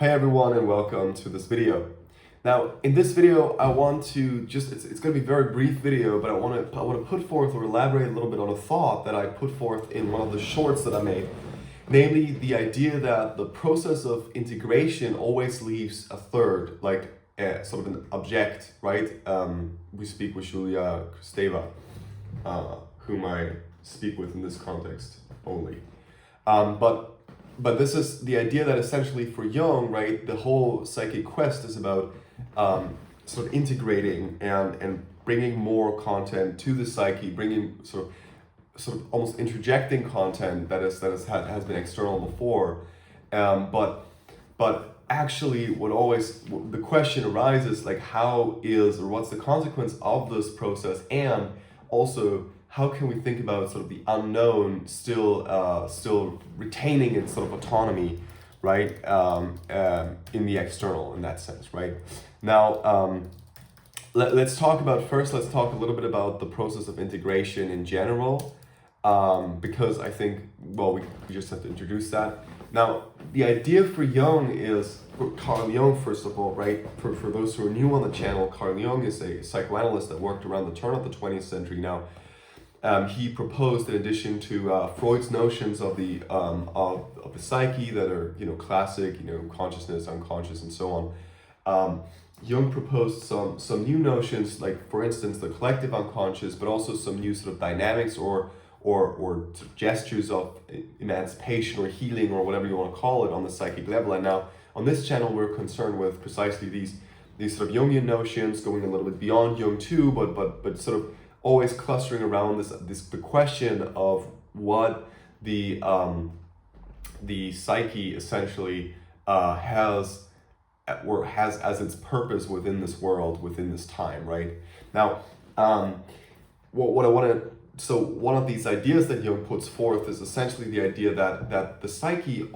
Hi everyone and welcome to this video. Now in this video I want to it's going to be a very brief video, but I want to put forth or elaborate a little bit on a thought that I put forth in one of the shorts that I made. Namely the idea that the process of integration always leaves a third, like sort of an object, right? We speak with Julia Kristeva, whom I speak with in this context only. But this is the idea that essentially for Jung, right, the whole psychic quest is about sort of integrating and bringing more content to the psyche, bringing sort of almost interjecting content that has been external before, but actually the question arises, like, what's the consequence of this process, and also how can we think about sort of the unknown still retaining its sort of autonomy, right, in the external, in that sense, right? Now, let's talk a little bit about the process of integration in general, because I think, well, we just have to introduce that. Now, the idea for Jung is, for Carl Jung, first of all, right, for those who are new on the channel, Carl Jung is a psychoanalyst that worked around the turn of the 20th century. Now, he proposed, in addition to Freud's notions of the psyche that are, classic, consciousness, unconscious, and so on. Jung proposed some new notions, like, for instance, the collective unconscious, but also some new sort of dynamics or sort of gestures of emancipation or healing or whatever you want to call it on the psychic level. And now on this channel we're concerned with precisely these sort of Jungian notions, going a little bit beyond Jung too, but sort of always clustering around the question of what the psyche essentially has as its purpose within this world, within this time, right? Now, so one of these ideas that Jung puts forth is essentially the idea that the psyche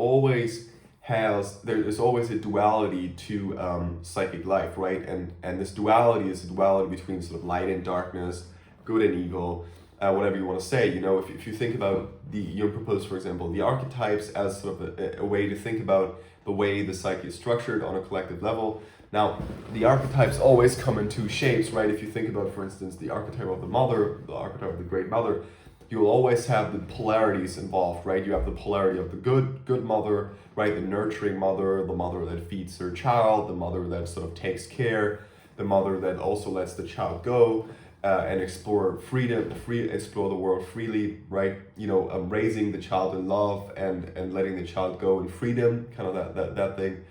there's always a duality to psychic life, right? And this duality is a duality between sort of light and darkness, good and evil, whatever you want to say. If you think about Jung proposed, for example, the archetypes as sort of a way to think about the way the psyche is structured on a collective level. Now, the archetypes always come in two shapes, right? If you think about, for instance, the archetype of the mother, the archetype of the great mother, you'll always have the polarities involved, right? You have the polarity of the good mother, right? The nurturing mother, the mother that feeds her child, the mother that sort of takes care, the mother that also lets the child go and explore explore the world freely, right? Raising the child in love and letting the child go in freedom, kind of that thing.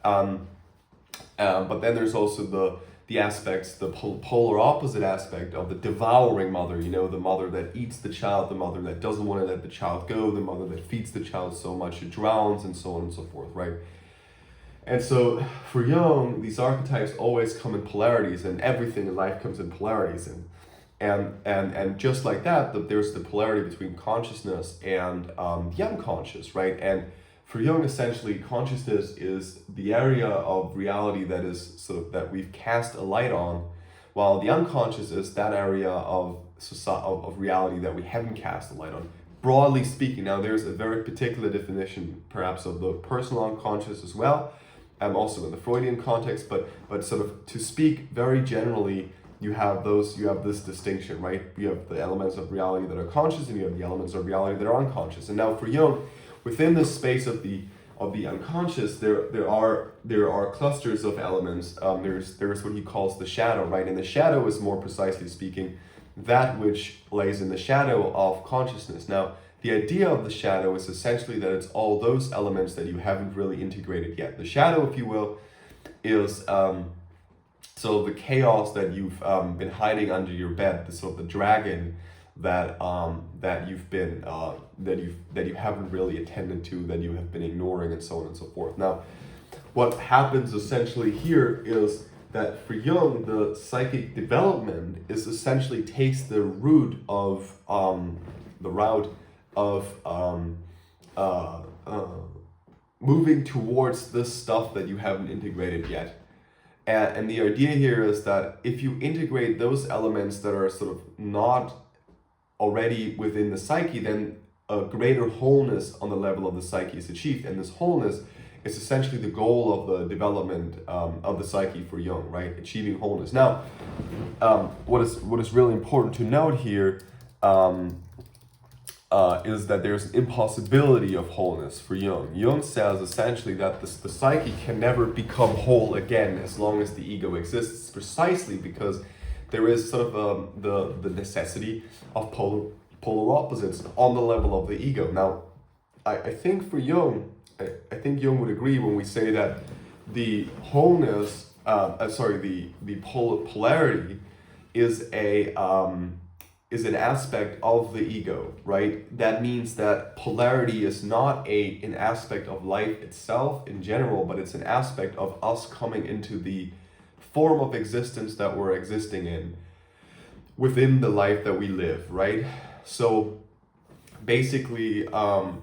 But then there's also the aspects, the polar opposite aspect of the devouring mother, the mother that eats the child, the mother that doesn't want to let the child go, the mother that feeds the child so much it drowns, and so on and so forth, right? And so for Jung, these archetypes always come in polarities, and everything in life comes in polarities. And just like that, there's the polarity between consciousness and the unconscious, right? And for Jung, essentially, consciousness is the area of reality that we've cast a light on, while the unconscious is that area of reality that we haven't cast a light on. Broadly speaking, now there's a very particular definition, perhaps, of the personal unconscious as well, also in the Freudian context, but sort of to speak very generally, you have this distinction, right? You have the elements of reality that are conscious, and you have the elements of reality that are unconscious. And now for Jung, within this space of the unconscious, there are clusters of elements. There's what he calls the shadow, right? And the shadow is, more precisely speaking, that which lays in the shadow of consciousness. Now, the idea of the shadow is essentially that it's all those elements that you haven't really integrated yet. The shadow, if you will, is so the chaos that you've been hiding under your bed, the dragon that you haven't really attended to, that you have been ignoring, and so on and so forth. Now, what happens essentially here is that for Jung, the psychic development is essentially takes the route of moving towards this stuff that you haven't integrated yet. And the idea here is that if you integrate those elements that are sort of not already within the psyche, then a greater wholeness on the level of the psyche is achieved. And this wholeness It's essentially the goal of the development of the psyche for Jung, right? Achieving wholeness. Now, what is really important to note here is that there's an impossibility of wholeness for Jung. Jung says essentially that the psyche can never become whole again as long as the ego exists, precisely because there is sort of the necessity of polar opposites on the level of the ego. Now, I think for Jung, I think Jung would agree when we say that the wholeness, the polarity is is an aspect of the ego, right? That means that polarity is not an aspect of life itself in general, but it's an aspect of us coming into the form of existence that we're existing in within the life that we live, right? So basically, when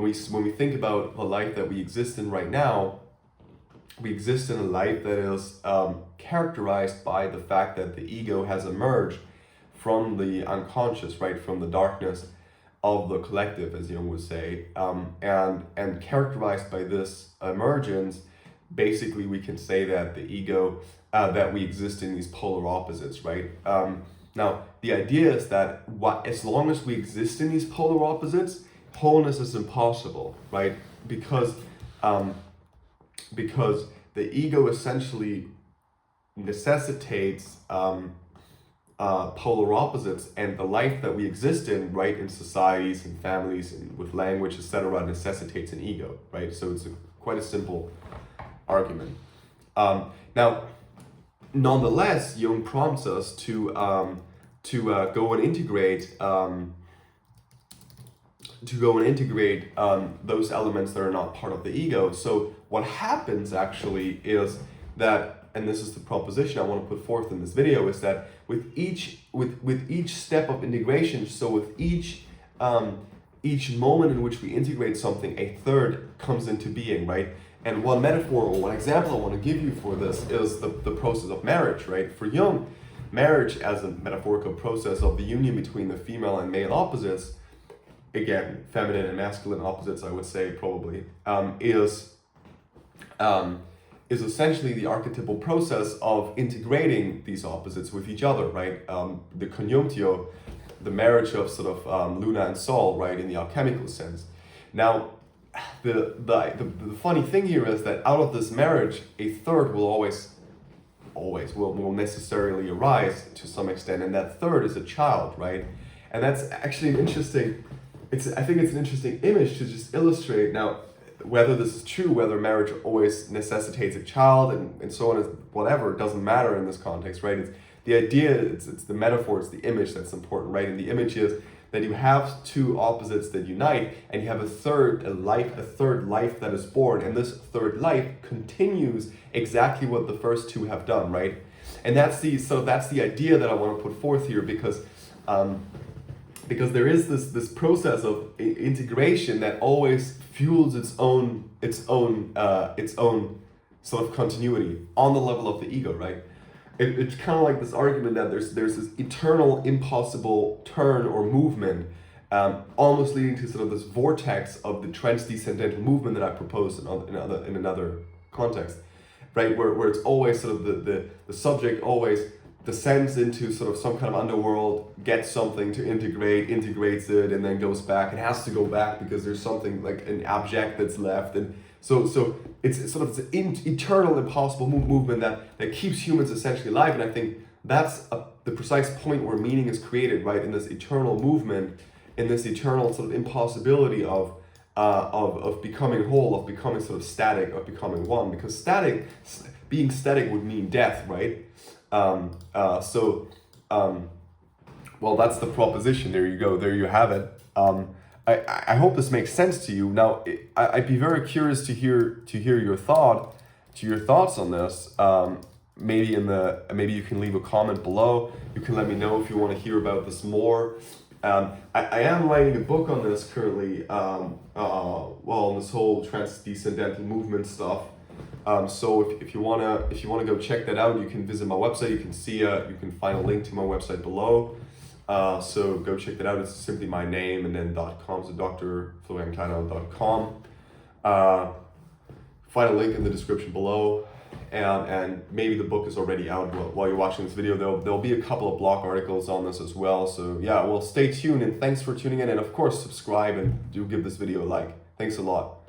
we think about the life that we exist in right now, we exist in a life that is characterized by the fact that the ego has emerged from the unconscious, right, from the darkness of the collective, as Jung would say, and characterized by this emergence. Basically, we can say that the ego, that we exist in these polar opposites, right? Now, the idea is that as long as we exist in these polar opposites, wholeness is impossible, right? Because the ego essentially necessitates polar opposites, and the life that we exist in, right, in societies and families and with language, etc., necessitates an ego, right? So it's quite a simple argument. Now, nonetheless, Jung prompts us to go and integrate those elements that are not part of the ego. So what happens actually is that, and this is the proposition I want to put forth in this video, is that with each step of integration, so with each moment in which we integrate something, a third comes into being, right? And one metaphor or one example I want to give you for this is the process of marriage, right? For Jung, marriage as a metaphorical process of the union between the female and male opposites, again, feminine and masculine opposites, I would say probably, is essentially the archetypal process of integrating these opposites with each other, right? The conjunctio, the marriage of sort of Luna and Sol, right, in the alchemical sense. Now, the funny thing here is that out of this marriage, a third will always will necessarily arise to some extent, and that third is a child, right? And that's actually an interesting, I think it's an interesting image to just illustrate. Now, whether this is true, whether marriage always necessitates a child and so on, is whatever, it doesn't matter in this context, right? It's the idea, it's the metaphor, it's the image that's important, right? And the image is that you have two opposites that unite, and you have a third life that is born, and this third life continues exactly what the first two have done, right? And that's the idea that I want to put forth here, because there is this process of integration that always fuels its own sort of continuity on the level of the ego, right? It's kind of like this argument that there's this eternal impossible turn or movement, almost leading to sort of this vortex of the transdescendental movement that I proposed in another context, right? Where it's always sort of the subject always descends into sort of some kind of underworld, gets something to integrates it, and then goes back. It has to go back because there's something like an object that's left, and so it's sort of this eternal, impossible movement that keeps humans essentially alive. And I think that's the precise point where meaning is created, right? In this eternal movement, in this eternal sort of impossibility of becoming whole, of becoming sort of static, of becoming one. Because being static would mean death, right? Well, that's the proposition. There you go. There you have it. I hope this makes sense to you. Now, I'd be very curious to hear your thoughts on this. Maybe you can leave a comment below. You can let me know if you want to hear about this more. I am writing a book on this currently. On this whole transdescendental movement stuff. So if you wanna go check that out, you can visit my website. You can find a link to my website below. So go check that out. It's simply my name and then .com, so drfloriankleiner.com. Find a link in the description below. And maybe the book is already out while you're watching this video. There'll be a couple of blog articles on this as well. So yeah, well, stay tuned, and thanks for tuning in. And of course, subscribe and do give this video a like. Thanks a lot.